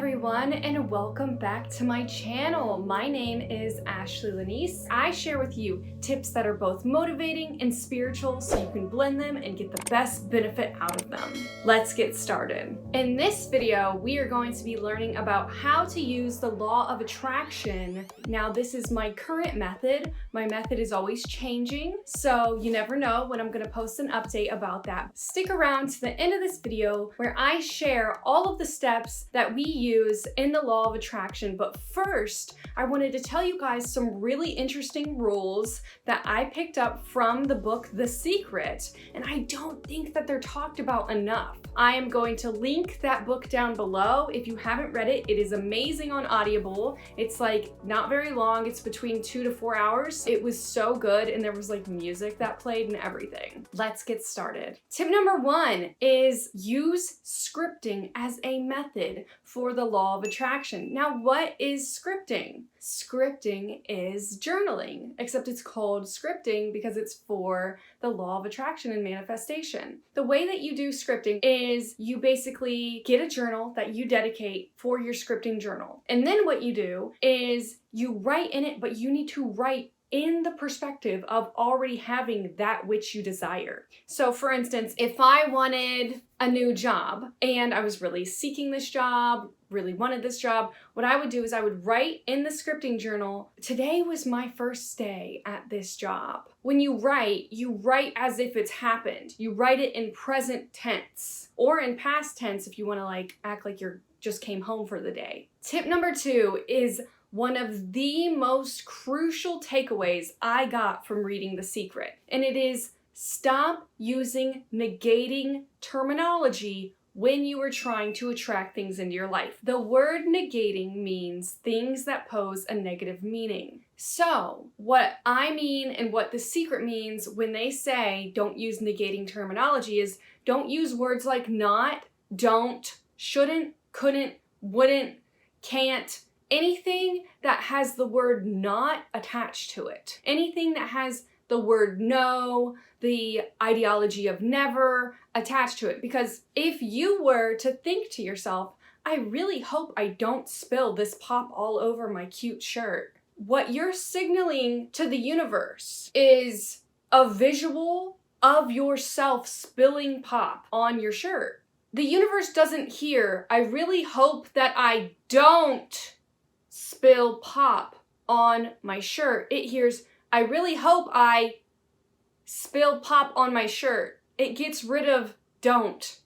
everyone, and welcome back to my channel. My name is Ashley Lanese. I share with you tips that are both motivating and spiritual so you can blend them and get the best benefit out of them. Let's get started. In this video, we are going to be learning about how to use the law of attraction. Now, this is my current method. My method is always changing, so you never know when I'm going to post an update about that. Stick around to the end of this video where I share all of the steps that we use in the law of attraction. But first, I wanted to tell you guys some really interesting rules that I picked up from the book The Secret, and I don't think that they're talked about enough. I am going to link that book down below. If you haven't read it, it is amazing on Audible. It's like not very long. It's between 2 to 4 hours. It was so good, and there was like music that played and everything. Let's get started. Tip number 1 is use scripting as a method for the law of attraction. Now, what is scripting? Scripting is journaling, except it's called scripting because it's for the law of attraction and manifestation. The way that you do scripting is you basically get a journal that you dedicate for your scripting journal. And then what you do is you write in it, but you need to write in the perspective of already having that which you desire. So for instance, if I wanted a new job and I was really seeking this job, really wanted this job, what I would do is I would write in the scripting journal, today was my first day at this job. When you write as if it's happened. You write it in present tense or in past tense if you want to like act like you're just came home for the day. Tip number 2 is one of the most crucial takeaways I got from reading The Secret, and it is stop using negating terminology when you are trying to attract things into your life. The word negating means things that pose a negative meaning. So what I mean and what The Secret means when they say don't use negating terminology is don't use words like not, don't, shouldn't, couldn't, wouldn't, can't, anything that has the word not attached to it. Anything that has the word no, the ideology of never attached to it. Because if you were to think to yourself, I really hope I don't spill this pop all over my cute shirt, what you're signaling to the universe is a visual of yourself spilling pop on your shirt. The universe doesn't hear, I really hope that I don't spill pop on my shirt. It hears, I really hope I spill pop on my shirt. It gets rid of don't.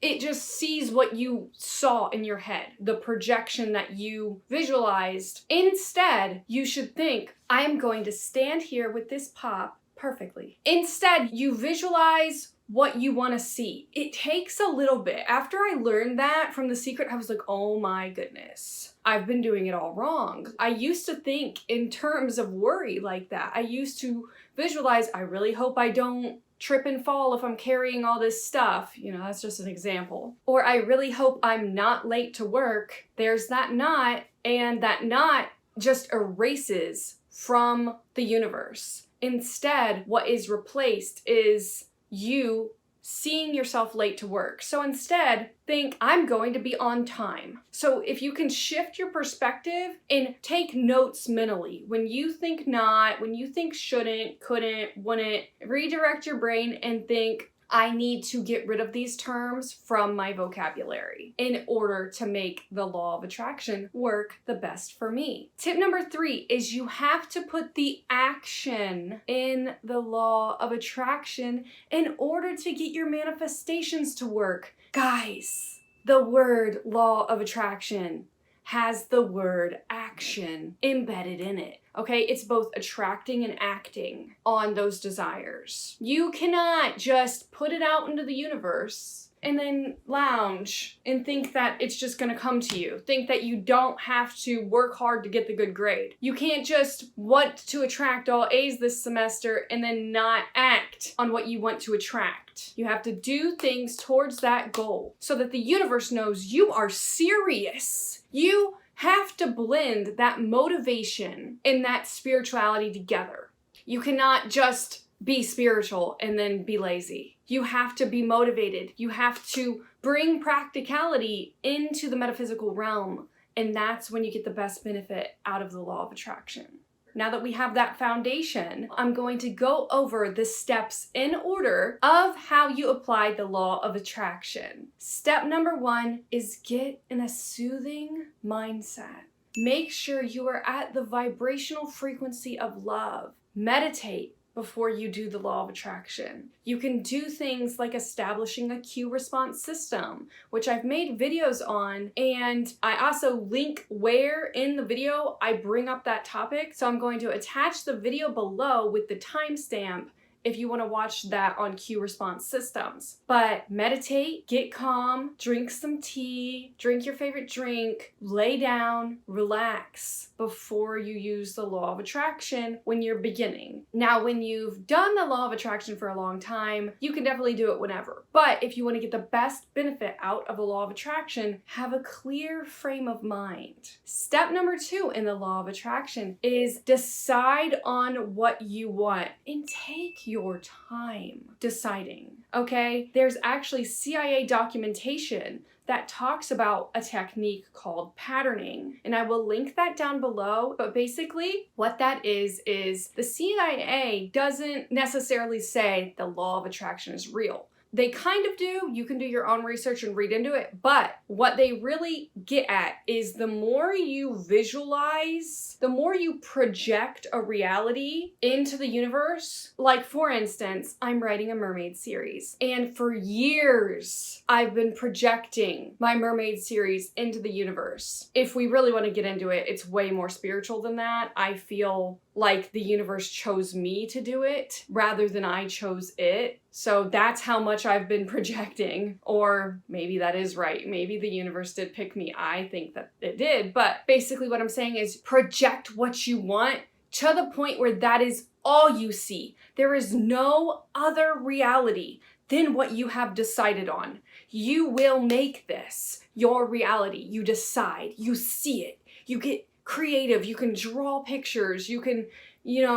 It just sees what you saw in your head, the projection that you visualized. Instead, you should think, I am going to stand here with this pop perfectly. Instead, you visualize what you want to see. It takes a little bit. After I learned that from The Secret, I was like, oh my goodness, I've been doing it all wrong. I used to think in terms of worry like that. I used to visualize, I really hope I don't trip and fall if I'm carrying all this stuff. You know, that's just an example. Or I really hope I'm not late to work. There's that not, and that not just erases from the universe. Instead, what is replaced is you seeing yourself late to work. So instead, think, I'm going to be on time. So if you can shift your perspective and take notes mentally, when you think not, when you think shouldn't, couldn't, wouldn't, redirect your brain and think, I need to get rid of these terms from my vocabulary in order to make the law of attraction work the best for me. Tip number 3 is you have to put the action in the law of attraction in order to get your manifestations to work. Guys, the word law of attraction has the word action embedded in it. Okay, it's both attracting and acting on those desires. You cannot just put it out into the universe and then lounge and think that it's just gonna come to you. Think that you don't have to work hard to get the good grade. You can't just want to attract all A's this semester and then not act on what you want to attract. You have to do things towards that goal so that the universe knows you are serious. You have to blend that motivation and that spirituality together. You cannot just be spiritual and then be lazy. You have to be motivated. You have to bring practicality into the metaphysical realm. And that's when you get the best benefit out of the law of attraction. Now that we have that foundation, I'm going to go over the steps in order of how you apply the law of attraction. Step number 1 is get in a soothing mindset. Make sure you are at the vibrational frequency of love. Meditate before you do the law of attraction. You can do things like establishing a cue response system, which I've made videos on, and I also link where in the video I bring up that topic. So I'm going to attach the video below with the timestamp if you want to watch that on cue response systems. But meditate, get calm, drink some tea, drink your favorite drink, lay down, relax before you use the law of attraction when you're beginning. Now, when you've done the law of attraction for a long time, you can definitely do it whenever. But if you want to get the best benefit out of the law of attraction, have a clear frame of mind. Step number 2 in the law of attraction is decide on what you want and take your time deciding, okay? There's actually CIA documentation that talks about a technique called patterning, and I will link that down below. But basically what that is the CIA doesn't necessarily say the law of attraction is real. They kind of do. You can do your own research and read into it. But what they really get at is the more you visualize, the more you project a reality into the universe. Like, for instance, I'm writing a mermaid series. And for years, I've been projecting my mermaid series into the universe. If we really want to get into it, it's way more spiritual than that. I feel like the universe chose me to do it rather than I chose it. So that's how much I've been projecting. Or maybe that is right. Maybe the universe did pick me. I think that it did. But basically what I'm saying is project what you want to the point where that is all you see. There is no other reality than what you have decided on. You will make this your reality. You decide, you see it, you get creative, you can draw pictures, you can,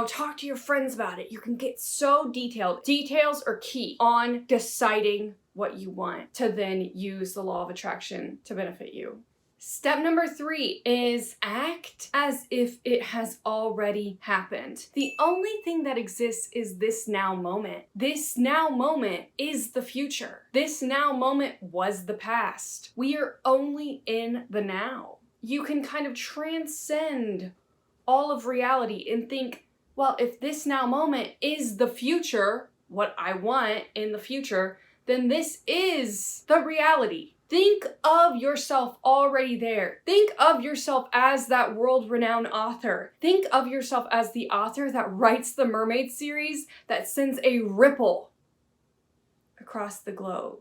talk to your friends about it. You can get so detailed. Details are key on deciding what you want to then use the law of attraction to benefit you. Step number 3 is act as if it has already happened. The only thing that exists is this now moment. This now moment is the future. This now moment was the past. We are only in the now. You can kind of transcend all of reality and think, well, if this now moment is the future, what I want in the future, then this is the reality. Think of yourself already there. Think of yourself as that world-renowned author. Think of yourself as the author that writes the mermaid series that sends a ripple across the globe.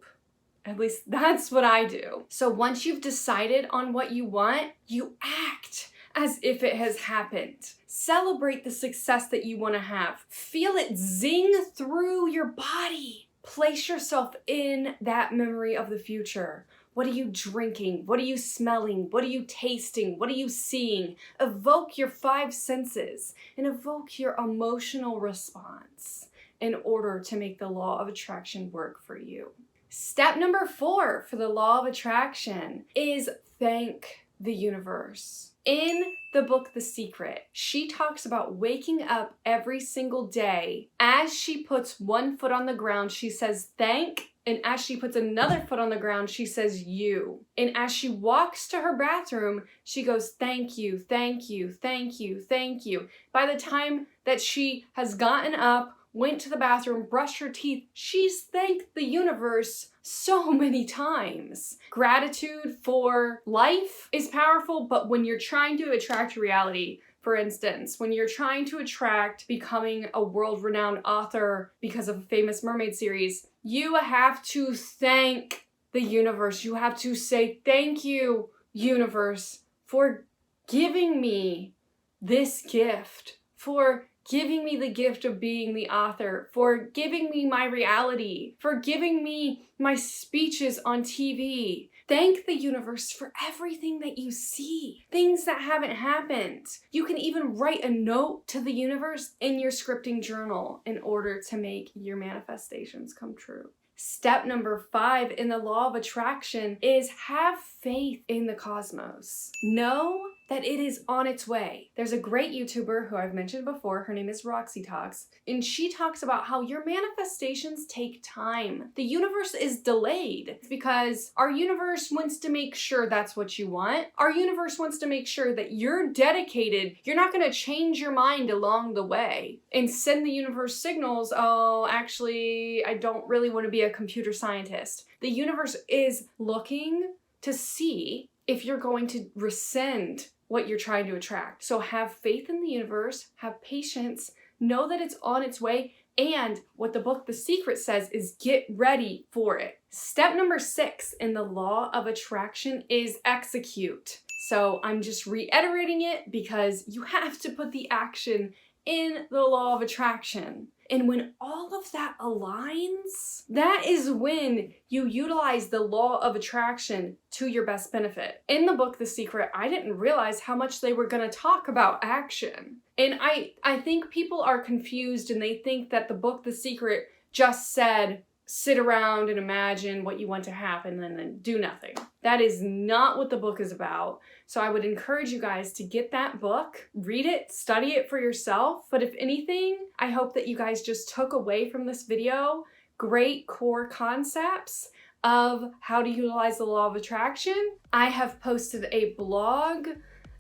At least that's what I do. So once you've decided on what you want, you act as if it has happened. Celebrate the success that you want to have. Feel it zing through your body. Place yourself in that memory of the future. What are you drinking? What are you smelling? What are you tasting? What are you seeing? Evoke your 5 senses and evoke your emotional response in order to make the law of attraction work for you. Step number 4 for the law of attraction is thank the universe. In the book, The Secret, she talks about waking up every single day. As she puts one foot on the ground, she says thank, and as she puts another foot on the ground, she says you. And as she walks to her bathroom, she goes thank you, thank you, thank you, thank you. By the time that she has gotten up, went to the bathroom, brushed her teeth, she's thanked the universe so many times. Gratitude for life is powerful, but when you're trying to attract reality, for instance, when you're trying to attract becoming a world-renowned author because of a famous mermaid series, you have to thank the universe. You have to say, thank you, universe, for giving me this gift, for giving me the gift of being the author, for giving me my reality, for giving me my speeches on TV, Thank the universe for everything that you see, things that haven't happened. You can even write a note to the universe in your scripting journal in order to make your manifestations come true. Step number 5 in the law of attraction is have faith in the cosmos. Know that it is on its way. There's a great YouTuber who I've mentioned before. Her name is Roxy Talks, and she talks about how your manifestations take time. The universe is delayed because our universe wants to make sure that's what you want. Our universe wants to make sure that you're dedicated. You're not going to change your mind along the way and send the universe signals, oh, actually, I don't really want to be a computer scientist. The universe is looking to see if you're going to rescind what you're trying to attract. So have faith in the universe, have patience, know that it's on its way, and what the book The Secret says is get ready for it. Step number 6 in the law of attraction is execute. So I'm just reiterating it because you have to put the action in the law of attraction. And when all of that aligns, that is when you utilize the law of attraction to your best benefit. In the book, The Secret, I didn't realize how much they were going to talk about action. And I think people are confused and they think that the book, The Secret, just said, sit around and imagine what you want to happen and then do nothing. That is not what the book is about. So I would encourage you guys to get that book, read it, study it for yourself. But if anything, I hope that you guys just took away from this video great core concepts of how to utilize the law of attraction. I have posted a blog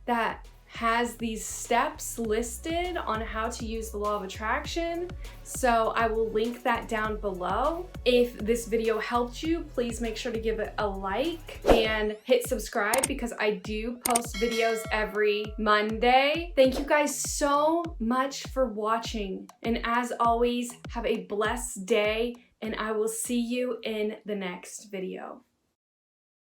that has these steps listed on how to use the law of attraction. So I will link that down below. If this video helped you, please make sure to give it a like and hit subscribe because I do post videos every Monday. Thank you guys so much for watching. And as always, have a blessed day and I will see you in the next video.